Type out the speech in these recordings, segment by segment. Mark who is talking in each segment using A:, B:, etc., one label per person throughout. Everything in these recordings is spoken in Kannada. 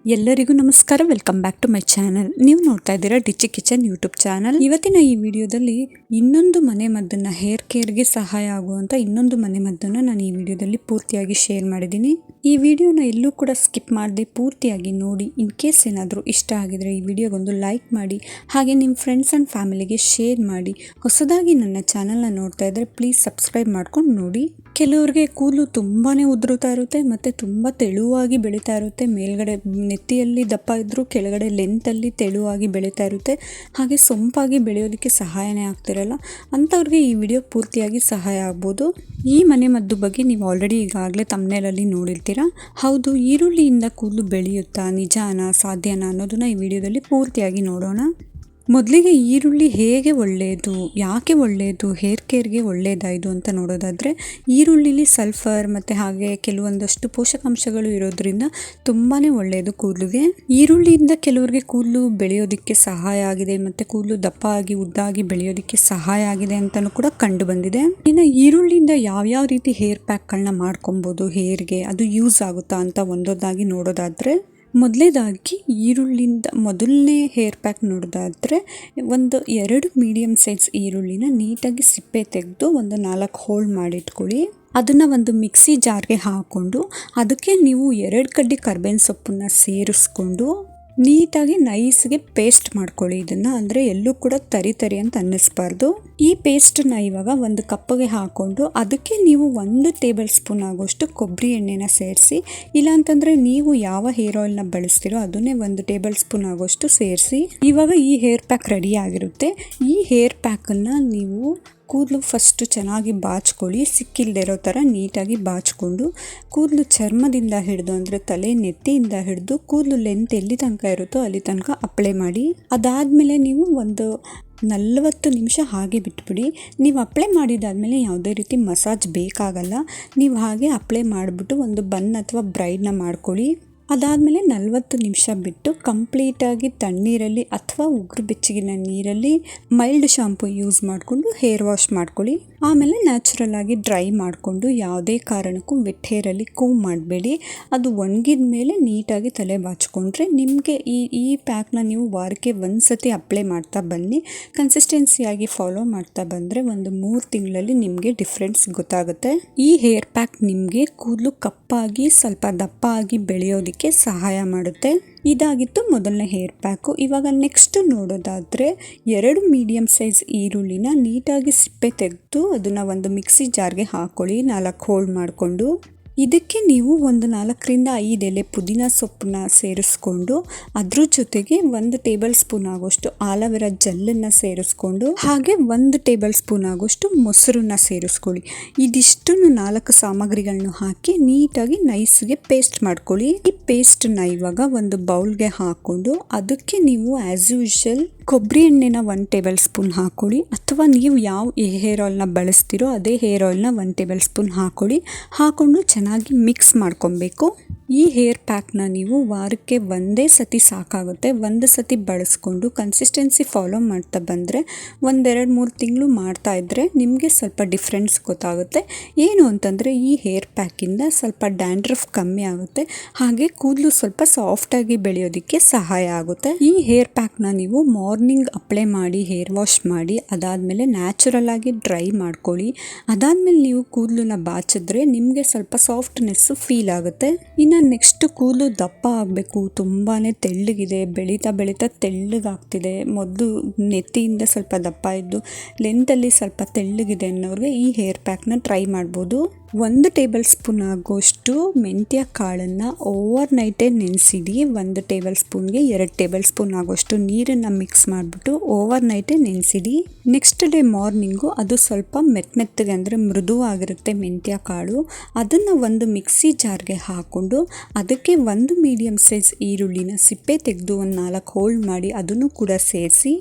A: ಎಲ್ಲರಿಗೂ ನಮಸ್ಕಾರ. Welcome back to my channel. ನೀವು ನೋಡ್ತಾ ಇದ್ದೀರಾ ಡಿಚಿ ಕಿಚನ್ ಯೂಟ್ಯೂಬ್ ಚಾನಲ್. ಇವತ್ತಿನ ಈ ವಿಡಿಯೋದಲ್ಲಿ ಇನ್ನೊಂದು ಮನೆ ಮದ್ದನ್ನ, ಹೇರ್ ಕೇರ್ಗೆ ಸಹಾಯ ಆಗುವಂತ ಇನ್ನೊಂದು ಮನೆ ಮದ್ದನ್ನ ನಾನು ಈ ವಿಡಿಯೋದಲ್ಲಿ ಪೂರ್ತಿಯಾಗಿ ಶೇರ್ ಮಾಡಿದ್ದೀನಿ. ಈ ವಿಡಿಯೋನ ಎಲ್ಲೂ ಕೂಡ ಸ್ಕಿಪ್ ಮಾಡದೆ ಪೂರ್ತಿಯಾಗಿ ನೋಡಿ. ಇನ್ ಕೇಸ್ ಏನಾದರೂ ಇಷ್ಟ ಆಗಿದ್ರೆ ಈ ವಿಡಿಯೋಗೊಂದು ಲೈಕ್ ಮಾಡಿ, ಹಾಗೆ ನಿಮ್ಮ ಫ್ರೆಂಡ್ಸ್ ಅಂಡ್ ಫ್ಯಾಮಿಲಿಗೆ ಶೇರ್ ಮಾಡಿ. ಹೊಸದಾಗಿ ನನ್ನ ಚಾನಲ್ನ ನೋಡ್ತಾ ಇದ್ರೆ ಪ್ಲೀಸ್ ಸಬ್ಸ್ಕ್ರೈಬ್ ಮಾಡ್ಕೊಂಡು ನೋಡಿ. ಕೆಲವರಿಗೆ ಕೂದಲು ತುಂಬಾನೇ ಉದುರುತ್ತಾ ಇರುತ್ತೆ ಮತ್ತು ತುಂಬ ತೆಳುವಾಗಿ ಬೆಳೀತಾ ಇರುತ್ತೆ. ಮೇಲ್ಗಡೆ ನೆತ್ತಿಯಲ್ಲಿ ದಪ್ಪ ಇದ್ದರೂ ಕೆಳಗಡೆ ಲೆಂತಲ್ಲಿ ತೆಳುವಾಗಿ ಬೆಳೀತಾ ಇರುತ್ತೆ. ಹಾಗೆ ಸೊಂಪಾಗಿ ಬೆಳೆಯೋದಕ್ಕೆ ಸಹಾಯನೇ ಆಗ್ತಿರಲ್ಲ. ಅಂಥವ್ರಿಗೆ ಈ ವಿಡಿಯೋ ಪೂರ್ತಿಯಾಗಿ ಸಹಾಯ ಆಗ್ಬೋದು. ಈ ಮನೆ ಮದ್ದು ಬಗ್ಗೆ ನೀವು ಆಲ್ರೆಡಿ ಈಗಾಗಲೇ ತಮ್ನೇಲಲ್ಲಿ ನೋಡಿರ್ತೀರಾ. ಹೌದು, ಈರುಳ್ಳಿಯಿಂದ ಕೂದಲು ಬೆಳೆಯುತ್ತಾ, ನಿಜಾನಾ, ಸಾಧ್ಯನಾ ಅನ್ನೋದನ್ನ ಈ ವಿಡಿಯೋದಲ್ಲಿ ಪೂರ್ತಿಯಾಗಿ ನೋಡೋಣ. ಮೊದಲಿಗೆ ಈರುಳ್ಳಿ ಹೇಗೆ ಒಳ್ಳೆಯದು, ಯಾಕೆ ಒಳ್ಳೆಯದು, ಹೇರ್ ಕೇರ್ಗೆ ಒಳ್ಳೆಯದಾಯಿತು ಅಂತ ನೋಡೋದಾದರೆ, ಈರುಳ್ಳಿಲಿ ಸಲ್ಫರ್ ಮತ್ತು ಹಾಗೆ ಕೆಲವೊಂದಷ್ಟು ಪೋಷಕಾಂಶಗಳು ಇರೋದ್ರಿಂದ ತುಂಬಾ ಒಳ್ಳೆಯದು ಕೂದಲಿಗೆ. ಈರುಳ್ಳಿಯಿಂದ ಕೆಲವರಿಗೆ ಕೂದಲು ಬೆಳೆಯೋದಕ್ಕೆ ಸಹಾಯ ಆಗಿದೆ ಮತ್ತು ಕೂದಲು ದಪ್ಪ ಆಗಿ ಉದ್ದಾಗಿ ಬೆಳೆಯೋದಕ್ಕೆ ಸಹಾಯ ಆಗಿದೆ ಅಂತಲೂ ಕೂಡ ಕಂಡು ಬಂದಿದೆ. ಇನ್ನು ಈರುಳ್ಳಿಯಿಂದ ಯಾವ್ಯಾವ ರೀತಿ ಹೇರ್ ಪ್ಯಾಕ್ಗಳನ್ನ ಮಾಡ್ಕೊಬೋದು ಹೇರ್ಗೆ, ಅದು ಯೂಸ್ ಆಗುತ್ತಾ ಅಂತ ಒಂದೊಂದಾಗಿ ನೋಡೋದಾದರೆ, ಮೊದಲೇದಾಗಿ ಈರುಳ್ಳಿಯಿಂದ ಮೊದಲನೇ ಹೇರ್ ಪ್ಯಾಕ್ ನೋಡೋದಾದರೆ, ಒಂದು 2 ಮೀಡಿಯಮ್ ಸೈಜ್ ಈರುಳ್ಳಿನ ನೀಟಾಗಿ ಸಿಪ್ಪೆ ತೆಗೆದು ಒಂದು 4 ಹೋಲ್ ಮಾಡಿಟ್ಕೊಳ್ಳಿ. ಅದನ್ನು ಒಂದು ಮಿಕ್ಸಿ ಜಾರ್ಗೆ ಹಾಕ್ಕೊಂಡು ಅದಕ್ಕೆ ನೀವು 2 ಕಡ್ಡಿ ಕರ್ಬೇವಿನ ಸೊಪ್ಪನ್ನ ಸೇರಿಸ್ಕೊಂಡು ನೀಟಾಗಿ ನೈಸ್ಗೆ ಪೇಸ್ಟ್ ಮಾಡ್ಕೊಳ್ಳಿ. ಇದನ್ನು ಅಂದರೆ ಎಲ್ಲೂ ಕೂಡ ತರಿ ಅಂತ ಅನ್ನಿಸ್ಬಾರ್ದು. ಈ ಪೇಸ್ಟನ್ನ ಇವಾಗ ಒಂದು ಕಪ್ಪಿಗೆ ಹಾಕ್ಕೊಂಡು ಅದಕ್ಕೆ ನೀವು 1 ಟೇಬಲ್ ಸ್ಪೂನ್ ಆಗೋಷ್ಟು ಕೊಬ್ಬರಿ ಎಣ್ಣೆನ ಸೇರಿಸಿ, ಇಲ್ಲಾಂತಂದರೆ ನೀವು ಯಾವ ಹೇರ್ ಆಯಿಲ್ನ ಬಳಸ್ತೀರೋ ಅದನ್ನೇ 1 ಟೇಬಲ್ ಸ್ಪೂನ್ ಆಗೋಷ್ಟು ಸೇರಿಸಿ. ಇವಾಗ ಈ ಹೇರ್ ಪ್ಯಾಕ್ ರೆಡಿ ಆಗಿರುತ್ತೆ. ಈ ಹೇರ್ ಪ್ಯಾಕನ್ನು ನೀವು ಕೂದಲು ಫಸ್ಟು ಚೆನ್ನಾಗಿ ಬಾಚ್ಕೊಳ್ಳಿ. ಸಿಕ್ಕಿಲ್ದಿರೋ ಥರ ನೀಟಾಗಿ ಬಾಚ್ಕೊಂಡು ಕೂದಲು ಚರ್ಮದಿಂದ ಹಿಡಿದು ಅಂದರೆ ತಲೆ ನೆತ್ತಿಯಿಂದ ಹಿಡಿದು ಕೂದಲು ಲೆಂತ್ ಎಲ್ಲಿ ತನಕ ಇರುತ್ತೋ ಅಲ್ಲಿ ತನಕ ಅಪ್ಲೈ ಮಾಡಿ. ಅದಾದಮೇಲೆ ನೀವು ಒಂದು 40 ನಿಮಿಷ ಹಾಗೆ ಬಿಟ್ಬಿಡಿ. ನೀವು ಅಪ್ಲೈ ಮಾಡಿದಾದಮೇಲೆ ಯಾವುದೇ ರೀತಿ ಮಸಾಜ್ ಬೇಕಾಗಲ್ಲ. ನೀವು ಹಾಗೆ ಅಪ್ಲೈ ಮಾಡಿಬಿಟ್ಟು ಒಂದು ಬನ್ ಅಥವಾ ಬ್ರೈಡ್ನ ಮಾಡ್ಕೊಳ್ಳಿ. ಅದಾದಮೇಲೆ 40 ನಿಮಿಷ ಬಿಟ್ಟು ಕಂಪ್ಲೀಟಾಗಿ ತಣ್ಣೀರಲ್ಲಿ ಅಥವಾ ಉಗುರು ಬೆಚ್ಚಗಿನ ನೀರಲ್ಲಿ ಮೈಲ್ಡ್ ಶಾಂಪು ಯೂಸ್ ಮಾಡಿಕೊಂಡು ಹೇರ್ ವಾಶ್ ಮಾಡ್ಕೊಳ್ಳಿ. ಆಮೇಲೆ ನ್ಯಾಚುರಲ್ ಆಗಿ ಡ್ರೈ ಮಾಡಿಕೊಂಡು ಯಾವುದೇ ಕಾರಣಕ್ಕೂ ವೆಟ್ ಹೇರಲ್ಲಿ ಕೂಮ್ ಮಾಡಬೇಡಿ. ಅದು ಒಣಗಿದ ಮೇಲೆ ನೀಟಾಗಿ ತಲೆ ಬಾಚಿಕೊಂಡ್ರೆ ನಿಮಗೆ ಈ ಪ್ಯಾಕ್ನ ನೀವು ವಾರಕ್ಕೆ 1 ಸತಿ ಅಪ್ಲೈ ಮಾಡ್ತಾ ಬನ್ನಿ. ಕನ್ಸಿಸ್ಟೆನ್ಸಿಯಾಗಿ ಫಾಲೋ ಮಾಡ್ತಾ ಬಂದರೆ ಒಂದು 3 ತಿಂಗಳಲ್ಲಿ ನಿಮಗೆ ಡಿಫ್ರೆನ್ಸ್ ಗೊತ್ತಾಗುತ್ತೆ. ಈ ಹೇರ್ ಪ್ಯಾಕ್ ನಿಮಗೆ ಕೂದಲು ಕಪ್ಪಾಗಿ ಸ್ವಲ್ಪ ದಪ್ಪ ಆಗಿ ಬೆಳೆಯೋದಕ್ಕೆ ಸಹಾಯ ಮಾಡುತ್ತೆ. ಇದಾಗಿತ್ತು ಮೊದಲನೇ ಹೇರ್ ಪ್ಯಾಕು. ಇವಾಗ ನೆಕ್ಸ್ಟ್ ನೋಡೋದಾದರೆ, 2 ಮೀಡಿಯಮ್ ಸೈಜ್ ಈರುಳ್ಳಿನ ನೀಟಾಗಿ ಸಿಪ್ಪೆ ತೆಗೆದು ಅದನ್ನು ಒಂದು ಮಿಕ್ಸಿ ಜಾರ್ಗೆ ಹಾಕ್ಕೊಳ್ಳಿ 4 ಹೋಲ್ ಮಾಡಿಕೊಂಡು. ಇದಕ್ಕೆ ನೀವು ಒಂದು 4 ರಿಂದ 5 ಎಲೆ ಪುದೀನ ಸೊಪ್ಪನ್ನ ಸೇರಿಸ್ಕೊಂಡು ಅದ್ರ ಜೊತೆಗೆ 1 ಟೇಬಲ್ ಸ್ಪೂನ್ ಆಗೋಷ್ಟು ಆಲೋವೆರಾ ಜೆಲ್ಲನ್ನು ಸೇರಿಸ್ಕೊಂಡು ಹಾಗೆ 1 ಟೇಬಲ್ ಸ್ಪೂನ್ ಆಗೋಷ್ಟು ಮೊಸರನ್ನ ಸೇರಿಸ್ಕೊಳ್ಳಿ. ಇದಿಷ್ಟನ್ನು 4 ಸಾಮಗ್ರಿಗಳನ್ನು ಹಾಕಿ ನೀಟಾಗಿ ನೈಸ್ಗೆ ಪೇಸ್ಟ್ ಮಾಡ್ಕೊಳ್ಳಿ. ಈ ಪೇಸ್ಟನ್ನ ಇವಾಗ ಒಂದು ಬೌಲ್ಗೆ ಹಾಕ್ಕೊಂಡು ಅದಕ್ಕೆ ನೀವು ಆ್ಯಸ್ ಯೂಶುವಲ್ ಕೊಬ್ಬರಿ ಎಣ್ಣೆನ 1 ಟೇಬಲ್ ಸ್ಪೂನ್ ಹಾಕ್ಕೊಳ್ಳಿ, ಅಥವಾ ನೀವು ಯಾವ ಹೇರ್ ಆಯಿಲ್ನ ಬಳಸ್ತೀರೋ ಅದೇ ಹೇರ್ ಆಯಿಲ್ನ 1 ಟೇಬಲ್ ಸ್ಪೂನ್ ಹಾಕ್ಕೊಂಡು ಚೆನ್ನಾಗಿ ಮಿಕ್ಸ್ ಮಾಡ್ಕೊಬೇಕು. ಈ ಹೇರ್ ಪ್ಯಾಕ್ನ ನೀವು ವಾರಕ್ಕೆ 1 ಸತಿ ಸಾಕಾಗುತ್ತೆ. 1 ಸತಿ ಬಳಸ್ಕೊಂಡು ಕನ್ಸಿಸ್ಟೆನ್ಸಿ ಫಾಲೋ ಮಾಡ್ತಾ ಬಂದರೆ 1-2-3 ತಿಂಗಳು ಮಾಡ್ತಾ ಇದ್ದರೆ ನಿಮಗೆ ಸ್ವಲ್ಪ ಡಿಫ್ರೆನ್ಸ್ ಗೊತ್ತಾಗುತ್ತೆ. ಏನು ಅಂತಂದರೆ ಈ ಹೇರ್ ಪ್ಯಾಕಿಂದ ಸ್ವಲ್ಪ ಡ್ಯಾಂಡ್ರಫ್ ಕಮ್ಮಿ ಆಗುತ್ತೆ, ಹಾಗೆ ಕೂದಲು ಸ್ವಲ್ಪ ಸಾಫ್ಟಾಗಿ ಬೆಳೆಯೋದಕ್ಕೆ ಸಹಾಯ ಆಗುತ್ತೆ. ಈ ಹೇರ್ ಪ್ಯಾಕ್ನ ನೀವು ಮಾರ್ನಿಂಗ್ ಅಪ್ಲೈ ಮಾಡಿ ಹೇರ್ ವಾಶ್ ಮಾಡಿ ಅದಾದಮೇಲೆ ನ್ಯಾಚುರಲ್ ಆಗಿ ಡ್ರೈ ಮಾಡ್ಕೊಳ್ಳಿ. ಅದಾದಮೇಲೆ ನೀವು ಕೂದಲನ್ನ ಬಾಚಿದ್ರೆ ನಿಮಗೆ ಸ್ವಲ್ಪ ಸಾಫ್ಟ್ನೆಸ್ಸು ಫೀಲ್ ಆಗುತ್ತೆ. ಇನ್ನು ನೆಕ್ಸ್ಟ್ ಕೂದಲು ದಪ್ಪ ಆಗಬೇಕು, ತುಂಬಾ ತೆಳ್ಳಗಿದೆ, ಬೆಳೀತಾ ತೆಳ್ಳಗಾಗ್ತಿದೆ, ಮೊದಲು ನೆತ್ತಿಯಿಂದ ಸ್ವಲ್ಪ ದಪ್ಪ ಇದ್ದು ಲೆಂತಲ್ಲಿ ಸ್ವಲ್ಪ ತೆಳ್ಳಗಿದೆ ಅನ್ನೋರಿಗೆ ಈ ಹೇರ್ ಪ್ಯಾಕ್ನ ಟ್ರೈ ಮಾಡ್ಬೋದು. 1 ಟೇಬಲ್ ಸ್ಪೂನ್ ಆಗೋಷ್ಟು ಮೆಂತ್ಯ ಕಾಳನ್ನು ಓವರ್ ನೈಟೇ ನೆನೆಸಿಡಿ. 1 ಟೇಬಲ್ ಸ್ಪೂನ್ಗೆ 2 ಟೇಬಲ್ ಸ್ಪೂನ್ ಆಗೋಷ್ಟು ನೀರನ್ನು ಮಿಕ್ಸ್ ಮಾಡಿಬಿಟ್ಟು ಓವರ್ ನೈಟೇ ನೆನೆಸಿಡಿ. ನೆಕ್ಸ್ಟ್ ಡೇ ಮಾರ್ನಿಂಗು ಅದು ಸ್ವಲ್ಪ ಮೆತ್ತಗೆ ಅಂದರೆ ಮೃದುವಾಗಿರುತ್ತೆ ಮೆಂತ್ಯ ಕಾಳು. ಅದನ್ನು ಒಂದು ಮಿಕ್ಸಿ ಜಾರ್ಗೆ ಹಾಕ್ಕೊಂಡು ಅದಕ್ಕೆ 1 ಮೀಡಿಯಮ್ ಸೈಜ್ ಈರುಳ್ಳಿನ ಸಿಪ್ಪೆ ತೆಗೆದು ಒಂದು 4 ಹೋಲ್ ಮಾಡಿ ಅದನ್ನು ಕೂಡ ಸೇರಿಸಿ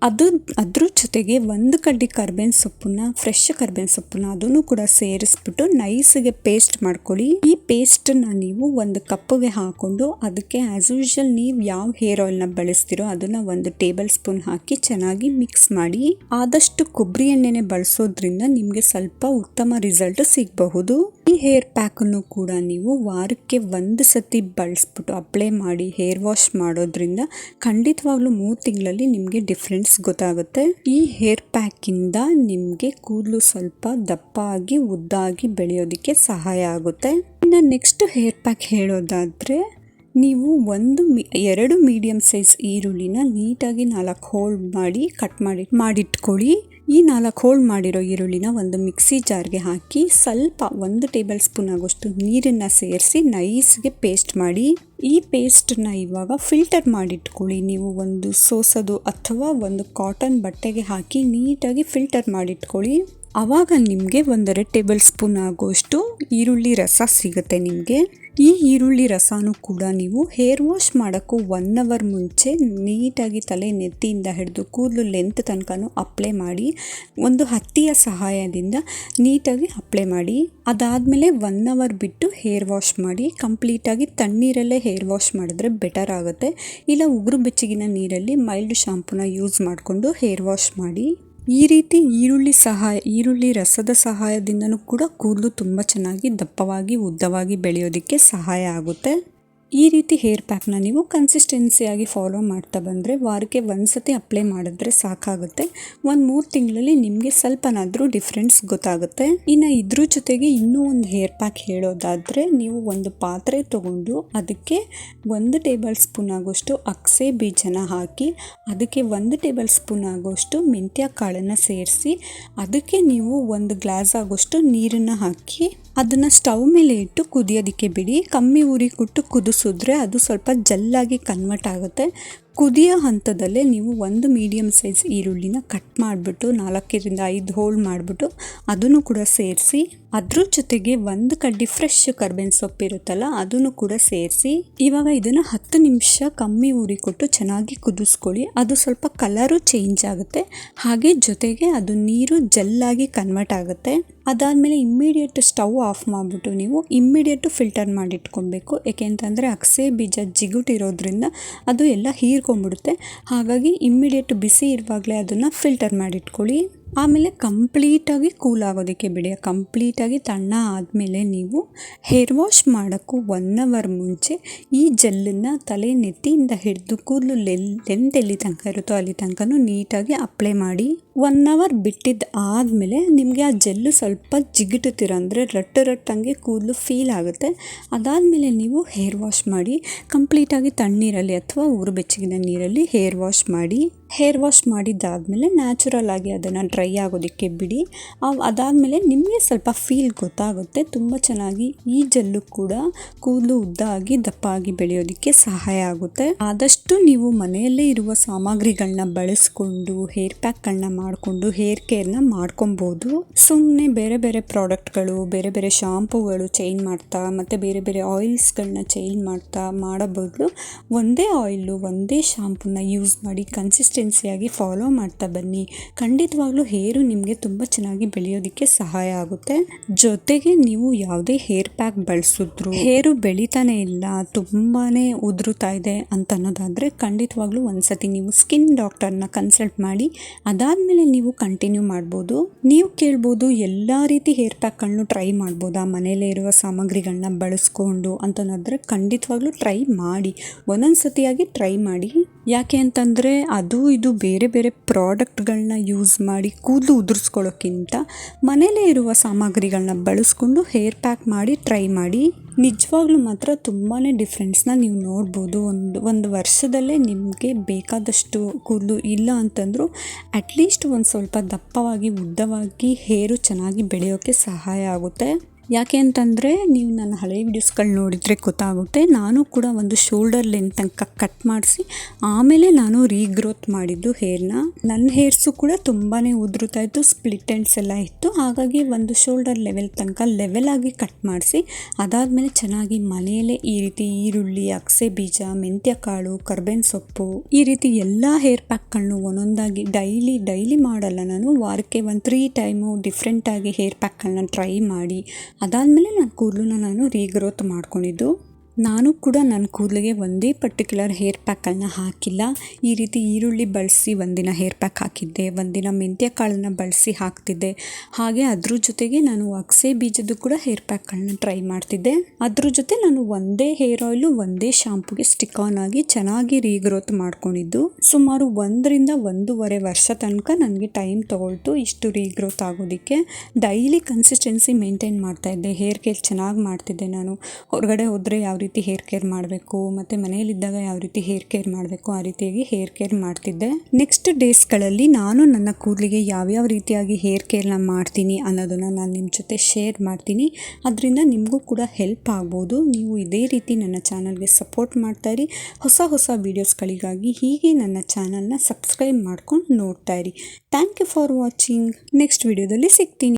A: ಅದ್ರ ಜೊತೆಗೆ ಒಂದು ಕಡ್ಡಿ ಕರ್ಬೇವಿನ ಸೊಪ್ಪನ್ನ, ಫ್ರೆಶ್ ಕರ್ಬೇವಿನ ಸೊಪ್ಪನ್ನ ಅದನ್ನು ಕೂಡ ಸೇರಿಸ್ಬಿಟ್ಟು ನೈಸ್ಗೆ ಪೇಸ್ಟ್ ಮಾಡ್ಕೊಳ್ಳಿ. ಈ ಪೇಸ್ಟನ್ನ ನೀವು ಒಂದು ಕಪ್ಗೆ ಹಾಕೊಂಡು ಅದಕ್ಕೆ ಆಸ್ ಯೂಶುವಲ್ ನೀವು ಯಾವ ಹೇರ್ ಆಯಿಲ್ನ ಬಳಸ್ತೀರೋ ಅದನ್ನ 1 ಟೇಬಲ್ ಸ್ಪೂನ್ ಹಾಕಿ ಚೆನ್ನಾಗಿ ಮಿಕ್ಸ್ ಮಾಡಿ. ಆದಷ್ಟು ಕೊಬ್ಬರಿ ಎಣ್ಣೆನೆ ಬಳಸೋದ್ರಿಂದ ನಿಮಗೆ ಸ್ವಲ್ಪ ಉತ್ತಮ ರಿಸಲ್ಟ್ ಸಿಗಬಹುದು. ಈ ಹೇರ್ ಪ್ಯಾಕ್ ಅನ್ನು ಕೂಡ ನೀವು ವಾರಕ್ಕೆ 1 ಸತಿ ಬಳಸ್ಬಿಟ್ಟು ಅಪ್ಲೈ ಮಾಡಿ ಹೇರ್ ವಾಶ್ ಮಾಡೋದ್ರಿಂದ ಖಂಡಿತವಾಗ್ಲೂ 3 ತಿಂಗಳಲ್ಲಿ ನಿಮಗೆ ಡಿಫ್ರೆನ್ಸ್ ಗೊತ್ತಾಗುತ್ತೆ. ಈ ಹೇರ್ ಪ್ಯಾಕ್ ಇಂದ ನಿಮಗೆ ಕೂದಲು ಸ್ವಲ್ಪ ದಪ್ಪ ಆಗಿ ಉದ್ದಾಗಿ ಬೆಳೆಯೋದಕ್ಕೆ ಸಹಾಯ ಆಗುತ್ತೆ. ಇನ್ನು ನೆಕ್ಸ್ಟ್ ಹೇರ್ ಪ್ಯಾಕ್ ಹೇಳೋದಾದ್ರೆ, ನೀವು 2 ಮೀಡಿಯಂ ಸೈಜ್ ಈರುಳ್ಳಿನ ನೀಟಾಗಿ 4 ಹೋಲ್ ಮಾಡಿ ಕಟ್ ಮಾಡಿಟ್ಕೊಳ್ಳಿ. ಈ 4 ಹೋಲ್ ಮಾಡಿರೋ ಈರುಳ್ಳಿನ ಒಂದು ಮಿಕ್ಸಿ ಜಾರ್ಗೆ ಹಾಕಿ ಸ್ವಲ್ಪ 1 ಟೇಬಲ್ ಸ್ಪೂನ್ ಆಗೋಷ್ಟು ನೀರನ್ನು ಸೇರಿಸಿ ನೈಸ್ಗೆ ಪೇಸ್ಟ್ ಮಾಡಿ. ಈ ಪೇಸ್ಟನ್ನ ಇವಾಗ ಫಿಲ್ಟರ್ ಮಾಡಿಟ್ಕೊಳ್ಳಿ. ನೀವು ಒಂದು ಸೋಸೋದು ಅಥವಾ ಒಂದು ಕಾಟನ್ ಬಟ್ಟೆಗೆ ಹಾಕಿ ನೀಟಾಗಿ ಫಿಲ್ಟರ್ ಮಾಡಿಟ್ಕೊಳ್ಳಿ. ಆವಾಗ ನಿಮಗೆ 1.5 ಟೇಬಲ್ ಸ್ಪೂನ್ ಆಗೋಷ್ಟು ಈರುಳ್ಳಿ ರಸ ಸಿಗುತ್ತೆ ನಿಮಗೆ. ಈ ಈರುಳ್ಳಿ ರಸನೂ ಕೂಡ ನೀವು ಹೇರ್ ವಾಶ್ ಮಾಡೋಕ್ಕೂ 1 ಅವರ್ ಮುಂಚೆ ನೀಟಾಗಿ ತಲೆ ನೆತ್ತಿಯಿಂದ ಹಿಡಿದು ಕೂದಲು ಲೆಂತ್ ತನಕನೂ ಅಪ್ಲೈ ಮಾಡಿ. ಒಂದು ಹತ್ತಿಯ ಸಹಾಯದಿಂದ ನೀಟಾಗಿ ಅಪ್ಲೈ ಮಾಡಿ. ಅದಾದಮೇಲೆ 1 ಅವರ್ ಬಿಟ್ಟು ಹೇರ್ ವಾಶ್ ಮಾಡಿ. ಕಂಪ್ಲೀಟಾಗಿ ತಣ್ಣೀರಲ್ಲೇ ಹೇರ್ ವಾಶ್ ಮಾಡಿದ್ರೆ ಬೆಟರ್ ಆಗುತ್ತೆ. ಇಲ್ಲ ಉಗುರು ಬೆಚ್ಚಗಿನ ನೀರಲ್ಲಿ ಮೈಲ್ಡ್ ಶಾಂಪೂನ ಯೂಸ್ ಮಾಡಿಕೊಂಡು ಹೇರ್ ವಾಶ್ ಮಾಡಿ. ಈ ರೀತಿ ಈರುಳ್ಳಿ ರಸದ ಸಹಾಯದಿಂದನೂ ಕೂಡ ಕೂದಲು ತುಂಬ ಚೆನ್ನಾಗಿ ದಪ್ಪವಾಗಿ ಉದ್ದವಾಗಿ ಬೆಳೆಯೋದಕ್ಕೆ ಸಹಾಯ ಆಗುತ್ತೆ. ಈ ರೀತಿ ಹೇರ್ ಪ್ಯಾಕ್ನ ನೀವು ಕನ್ಸಿಸ್ಟೆನ್ಸಿಯಾಗಿ ಫಾಲೋ ಮಾಡ್ತಾ ಬಂದರೆ ವಾರಕ್ಕೆ 1 ಸತಿ ಅಪ್ಲೈ ಮಾಡಿದ್ರೆ ಸಾಕಾಗುತ್ತೆ. 3 ತಿಂಗಳಲ್ಲಿ ನಿಮಗೆ ಸ್ವಲ್ಪನಾದರೂ ಡಿಫ್ರೆನ್ಸ್ ಗೊತ್ತಾಗುತ್ತೆ. ಇನ್ನು ಇದ್ರ ಜೊತೆಗೆ ಇನ್ನೂ ಒಂದು ಹೇರ್ ಪ್ಯಾಕ್ ಹೇಳೋದಾದರೆ, ನೀವು ಒಂದು ಪಾತ್ರೆ ತಗೊಂಡು ಅದಕ್ಕೆ 1 ಟೇಬಲ್ ಸ್ಪೂನ್ ಆಗೋಷ್ಟು ಅಗಸೆ ಬೀಜನ ಹಾಕಿ ಅದಕ್ಕೆ 1 ಟೇಬಲ್ ಸ್ಪೂನ್ ಆಗೋಷ್ಟು ಮೆಂತ್ಯ ಕಾಳನ್ನು ಸೇರಿಸಿ ಅದಕ್ಕೆ ನೀವು 1 ಗ್ಲಾಸ್ ಆಗೋಷ್ಟು ನೀರನ್ನು ಹಾಕಿ ಅದನ್ನು ಸ್ಟವ್ ಮೇಲೆ ಇಟ್ಟು ಕುದಿಯೋದಕ್ಕೆ ಬಿಡಿ. ಕಮ್ಮಿ ಉರಿ ಕೊಟ್ಟು ಕುದಿಸಿದ್ರೆ ಅದು ಸ್ವಲ್ಪ ಜಲ್ಲಾಗಿ ಕನ್ವರ್ಟ್ ಆಗುತ್ತೆ. ಕುದಿಯೋ ಹಂತದಲ್ಲೇ ನೀವು 1 ಮೀಡಿಯಮ್ ಸೈಜ್ ಈರುಳ್ಳಿನ ಕಟ್ ಮಾಡಿಬಿಟ್ಟು 4ರಿಂದ 5 ಹೋಲ್ ಮಾಡಿಬಿಟ್ಟು ಅದನ್ನು ಕೂಡ ಸೇರಿಸಿ ಅದ್ರ ಜೊತೆಗೆ 1 ಕಡ್ಡಿ ಫ್ರೆಶ್ ಕರ್ಬೇವಿನ ಸೊಪ್ಪು ಇರುತ್ತಲ್ಲ ಅದನ್ನು ಕೂಡ ಸೇರಿಸಿ ಇವಾಗ ಇದನ್ನು 10 ನಿಮಿಷ ಕಮ್ಮಿ ಉರಿ ಕೊಟ್ಟು ಚೆನ್ನಾಗಿ ಕುದಿಸ್ಕೊಳ್ಳಿ. ಅದು ಸ್ವಲ್ಪ ಕಲರು ಚೇಂಜ್ ಆಗುತ್ತೆ, ಹಾಗೆ ಜೊತೆಗೆ ಅದು ನೀರು ಜಲ್ಲಾಗಿ ಕನ್ವರ್ಟ್ ಆಗುತ್ತೆ. ಅದಾದಮೇಲೆ ಇಮ್ಮಿಡಿಯೇಟ್ ಸ್ಟವ್ ಆಫ್ ಮಾಡಿಬಿಟ್ಟು ನೀವು ಇಮ್ಮಿಡಿಯೇಟು ಫಿಲ್ಟರ್ ಮಾಡಿಟ್ಕೊಬೇಕು. ಏಕೆಂತಂದರೆ ಅಗಸೆ ಬೀಜ ಜಿಗುಟಿರೋದ್ರಿಂದ ಅದು ಎಲ್ಲ ಹೀರ್ಕೊಂಡ್ಬಿಡುತ್ತೆ. ಹಾಗಾಗಿ ಇಮ್ಮಿಡಿಯೇಟ್ ಬಿಸಿ ಇರುವಾಗಲೇ ಅದನ್ನು ಫಿಲ್ಟರ್ ಮಾಡಿಟ್ಕೊಳ್ಳಿ. ಆಮೇಲೆ ಕಂಪ್ಲೀಟಾಗಿ ಕೂಲ್ ಆಗೋದಕ್ಕೆ ಬಿಡಿ. ಕಂಪ್ಲೀಟಾಗಿ ತಣ್ಣ ಆದಮೇಲೆ ನೀವು ಹೇರ್ ವಾಶ್ ಮಾಡೋಕ್ಕೂ 1 ಅವರ್ ಮುಂಚೆ ಈ ಜೆಲ್ಲನ್ನು ತಲೆ ನೆತ್ತಿಯಿಂದ ಹಿಡಿದು ಕೂದಲು ಲೆಂತ್ ಎಲ್ಲಿ ತನಕ ಇರುತ್ತೋ ಅಲ್ಲಿ ತನಕನೂ ನೀಟಾಗಿ ಅಪ್ಲೈ ಮಾಡಿ. 1 ಅವರ್ ಬಿಟ್ಟಿದ್ದು ಆದಮೇಲೆ ನಿಮಗೆ ಆ ಜೆಲ್ಲು ಸ್ವಲ್ಪ ಜಿಗುಟುತ್ತೀರ ಅಂದರೆ ರಟ್ಟಂಗೆ ಕೂದಲು ಫೀಲ್ ಆಗುತ್ತೆ. ಅದಾದಮೇಲೆ ನೀವು ಹೇರ್ ವಾಶ್ ಮಾಡಿ. ಕಂಪ್ಲೀಟಾಗಿ ತಣ್ಣೀರಲ್ಲಿ ಅಥವಾ ಉಗುರು ಬೆಚ್ಚಗಿನ ನೀರಲ್ಲಿ ಹೇರ್ ವಾಶ್ ಮಾಡಿ. ಹೇರ್ ವಾಶ್ ಮಾಡಿದ್ದಾದಮೇಲೆ ನ್ಯಾಚುರಲ್ ಆಗಿ ಅದನ್ನು ಡ್ರೈ ಆಗೋದಕ್ಕೆ ಬಿಡಿ. ಅದಾದಮೇಲೆ ನಿಮಗೆ ಸ್ವಲ್ಪ ಫೀಲ್ ಗೊತ್ತಾಗುತ್ತೆ. ತುಂಬ ಚೆನ್ನಾಗಿ ಈ ಜೆಲ್ಲು ಕೂಡ ಕೂದಲು ಉದ್ದ ಆಗಿ ದಪ್ಪ ಆಗಿ ಬೆಳೆಯೋದಕ್ಕೆ ಸಹಾಯ ಆಗುತ್ತೆ. ಆದಷ್ಟು ನೀವು ಮನೆಯಲ್ಲೇ ಇರುವ ಸಾಮಗ್ರಿಗಳನ್ನ ಬಳಸ್ಕೊಂಡು ಹೇರ್ ಪ್ಯಾಕ್ಗಳನ್ನ ಮಾಡಿಕೊಂಡು ಹೇರ್ ಕೇರ್ನ ಮಾಡ್ಕೊಬೋದು. ಸುಮ್ಮನೆ ಬೇರೆ ಬೇರೆ ಪ್ರಾಡಕ್ಟ್ಗಳು, ಬೇರೆ ಬೇರೆ ಶಾಂಪೂಗಳು ಚೇಂಜ್ ಮಾಡ್ತಾ ಮತ್ತು ಬೇರೆ ಬೇರೆ ಆಯಿಲ್ಸ್ಗಳನ್ನ ಚೇಂಜ್ ಮಾಡ್ತಾ ಮಾಡೋ ಬದಲು ಒಂದೇ ಆಯಿಲು ಒಂದೇ ಶಾಂಪೂನ ಯೂಸ್ ಮಾಡಿ ಕನ್ಸಿಸ್ಟೆನ್ಸಿಯಾಗಿ ಫಾಲೋ ಮಾಡ್ತಾ ಬನ್ನಿ. ಖಂಡಿತವಾಗ್ಲೂ ಹೇರು ನಿಮಗೆ ತುಂಬ ಚೆನ್ನಾಗಿ ಬೆಳೆಯೋದಕ್ಕೆ ಸಹಾಯ ಆಗುತ್ತೆ. ಜೊತೆಗೆ ನೀವು ಯಾವುದೇ ಹೇರ್ ಪ್ಯಾಕ್ ಬಳಸಿದ್ರು ಹೇರು ಬೆಳಿತಾನೆ ಇಲ್ಲ, ತುಂಬಾ ಉದುರುತ್ತಾ ಇದೆ ಅಂತ ಅನ್ನೋದಾದರೆ ಖಂಡಿತವಾಗ್ಲೂ ಒಂದ್ಸತಿ ನೀವು ಸ್ಕಿನ್ ಡಾಕ್ಟರ್ನ ಕನ್ಸಲ್ಟ್ ಮಾಡಿ. ಅದಾದಮೇಲೆ ನೀವು ಕಂಟಿನ್ಯೂ ಮಾಡ್ಬೋದು. ನೀವು ಕೇಳ್ಬೋದು ಎಲ್ಲ ರೀತಿ ಹೇರ್ ಪ್ಯಾಕ್ಗಳನ್ನು ಟ್ರೈ ಮಾಡ್ಬೋದಾ ಮನೆಯಲ್ಲೇ ಇರುವ ಸಾಮಗ್ರಿಗಳನ್ನ ಬಳಸ್ಕೊಂಡು ಅಂತಂದರೆ ಖಂಡಿತವಾಗ್ಲೂ ಟ್ರೈ ಮಾಡಿ. ಒಂದೊಂದು ಸತಿಯಾಗಿ ಟ್ರೈ ಮಾಡಿ. ಯಾಕೆ ಅಂತಂದರೆ ಅದು ಇದು ಬೇರೆ ಬೇರೆ ಪ್ರಾಡಕ್ಟ್ಗಳನ್ನ ಯೂಸ್ ಮಾಡಿ ಕೂದಲು ಉದುರಿಸ್ಕೊಳ್ಳೋಕ್ಕಿಂತ ಮನೇಲೇ ಇರುವ ಸಾಮಗ್ರಿಗಳನ್ನ ಬಳಸ್ಕೊಂಡು ಹೇರ್ ಪ್ಯಾಕ್ ಮಾಡಿ ಟ್ರೈ ಮಾಡಿ. ನಿಜವಾಗ್ಲೂ ಮಾತ್ರ ತುಂಬಾ ಡಿಫ್ರೆನ್ಸ್ನ ನೀವು ನೋಡ್ಬೋದು. ಒಂದು ವರ್ಷದಲ್ಲೇ ನಿಮಗೆ ಬೇಕಾದಷ್ಟು ಕೂದಲು ಇಲ್ಲ ಅಂತಂದರೂ ಅಟ್ಲೀಸ್ಟ್ ಒಂದು ಸ್ವಲ್ಪ ದಪ್ಪವಾಗಿ ಉದ್ದವಾಗಿ ಹೇರು ಚೆನ್ನಾಗಿ ಬೆಳೆಯೋಕ್ಕೆ ಸಹಾಯ ಆಗುತ್ತೆ. ಯಾಕೆ ಅಂತಂದರೆ ನೀವು ನನ್ನ ಹಳೆ ವಿಡಿಯೋಸ್ಗಳು ನೋಡಿದರೆ ಗೊತ್ತಾಗುತ್ತೆ. ನಾನು ಕೂಡ ಒಂದು ಶೋಲ್ಡರ್ ಲೆಂತ್ ತನಕ ಕಟ್ ಮಾಡಿಸಿ ಆಮೇಲೆ ನಾನು ರೀಗ್ರೋತ್ ಮಾಡಿದ್ದು ಹೇರ್ನ. ನನ್ನ ಹೇರ್ಸು ಕೂಡ ತುಂಬಾ ಉದುರುತ್ತಾ ಇತ್ತು, ಸ್ಪ್ಲಿಟ್ ಎಂಡ್ಸ್ ಎಲ್ಲ ಇತ್ತು. ಹಾಗಾಗಿ ಒಂದು ಶೋಲ್ಡರ್ ಲೆವೆಲ್ ತನಕ ಲೆವೆಲ್ ಆಗಿ ಕಟ್ ಮಾಡಿಸಿ ಅದಾದಮೇಲೆ ಚೆನ್ನಾಗಿ ಮನೆಯಲ್ಲೇ ಈ ರೀತಿ ಈರುಳ್ಳಿ, ಅಗಸೆ ಬೀಜ, ಮೆಂತ್ಯ ಕಾಳು, ಕರ್ಬೇವಿನ ಸೊಪ್ಪು ಈ ರೀತಿ ಎಲ್ಲ ಹೇರ್ ಪ್ಯಾಕ್ಗಳನ್ನು ಒಂದೊಂದಾಗಿ ಡೈಲಿ ಮಾಡಲ್ಲ, ನಾನು ವಾರಕ್ಕೆ ಒಂದು 3 ಟೈಮು ಡಿಫ್ರೆಂಟಾಗಿ ಹೇರ್ ಪ್ಯಾಕ್ಗಳನ್ನ ಟ್ರೈ ಮಾಡಿ ಅದಾದಮೇಲೆ ನನ್ನ ಕೂದಲನ್ನ ನಾನು ರೀಗ್ರೋತ್ ಮಾಡ್ಕೊಂಡಿದ್ದು. ನಾನು ಕೂಡ ನನ್ನ ಕೂದಲಿಗೆ ಒಂದೇ ಪರ್ಟಿಕ್ಯುಲರ್ ಹೇರ್ ಪ್ಯಾಕನ್ನು ಹಾಕಿಲ್ಲ. ಈ ರೀತಿ ಈರುಳ್ಳಿ ಬಳಸಿ ಒಂದಿನ ಹೇರ್ ಪ್ಯಾಕ್ ಹಾಕಿದ್ದೆ, ಒಂದಿನ ಮೆಂತ್ಯ ಕಾಳನ್ನು ಬಳಸಿ ಹಾಕ್ತಿದ್ದೆ. ಹಾಗೆ ಅದ್ರ ಜೊತೆಗೆ ನಾನು ಅಗಸೆ ಬೀಜದ್ದು ಕೂಡ ಹೇರ್ ಪ್ಯಾಕ್ಗಳನ್ನ ಟ್ರೈ ಮಾಡ್ತಿದ್ದೆ. ಅದ್ರ ಜೊತೆ ನಾನು ಒಂದೇ ಹೇರ್ ಆಯಿಲು ಒಂದೇ ಶಾಂಪುಗೆ ಸ್ಟಿಕ್ ಆನ್ ಆಗಿ ಚೆನ್ನಾಗಿ ರೀಗ್ರೋತ್ ಮಾಡ್ಕೊಂಡಿದ್ದು. ಸುಮಾರು 1 ರಿಂದ 1.5 ವರ್ಷ ತನಕ ನನಗೆ ಟೈಮ್ ತೊಗೊಳ್ತು ಇಷ್ಟು ರೀಗ್ರೋತ್ ಆಗೋದಕ್ಕೆ. ಡೈಲಿ ಕನ್ಸಿಸ್ಟೆನ್ಸಿ ಮೇಂಟೈನ್ ಮಾಡ್ತಾ ಇದ್ದೆ. ಹೇರ್ ಕೇರ್ ಚೆನ್ನಾಗಿ ಮಾಡ್ತಿದ್ದೆ. ನಾನು ಹೊರಗಡೆ ಹೋದರೆ ಯಾವ ರೀತಿ ಹೇರ್ ಕೇರ್ ಮಾಡಬೇಕು ಮತ್ತು ಮನೆಯಲ್ಲಿದ್ದಾಗ ಯಾವ ರೀತಿ ಹೇರ್ ಕೇರ್ ಮಾಡಬೇಕು ಆ ರೀತಿಯಾಗಿ ಹೇರ್ ಕೇರ್ ಮಾಡ್ತಿದ್ದೆ. ನೆಕ್ಸ್ಟ್ ಡೇಸ್ಗಳಲ್ಲಿ ನಾನು ನನ್ನ ಕೂದಲಿಗೆ ಯಾವ್ಯಾವ ರೀತಿಯಾಗಿ ಹೇರ್ ಕೇರ್ನ ಮಾಡ್ತೀನಿ ಅನ್ನೋದನ್ನು ನಾನು ನಿಮ್ಮ ಜೊತೆ ಶೇರ್ ಮಾಡ್ತೀನಿ. ಅದರಿಂದ ನಿಮಗೂ ಕೂಡ ಹೆಲ್ಪ್ ಆಗ್ಬೋದು. ನೀವು ಇದೇ ರೀತಿ ನನ್ನ ಚಾನಲ್ಗೆ ಸಪೋರ್ಟ್ ಮಾಡ್ತಾಯಿರಿ. ಹೊಸ ವೀಡಿಯೋಸ್ಗಳಿಗಾಗಿ ಹೀಗೆ ನನ್ನ ಚಾನಲ್ನ ಸಬ್ಸ್ಕ್ರೈಬ್ ಮಾಡ್ಕೊಂಡು ನೋಡ್ತಾಯಿರಿ. Thank you for watching. Next ವಿಡಿಯೋದಲ್ಲಿ ಸಿಗ್ತೀನಿ.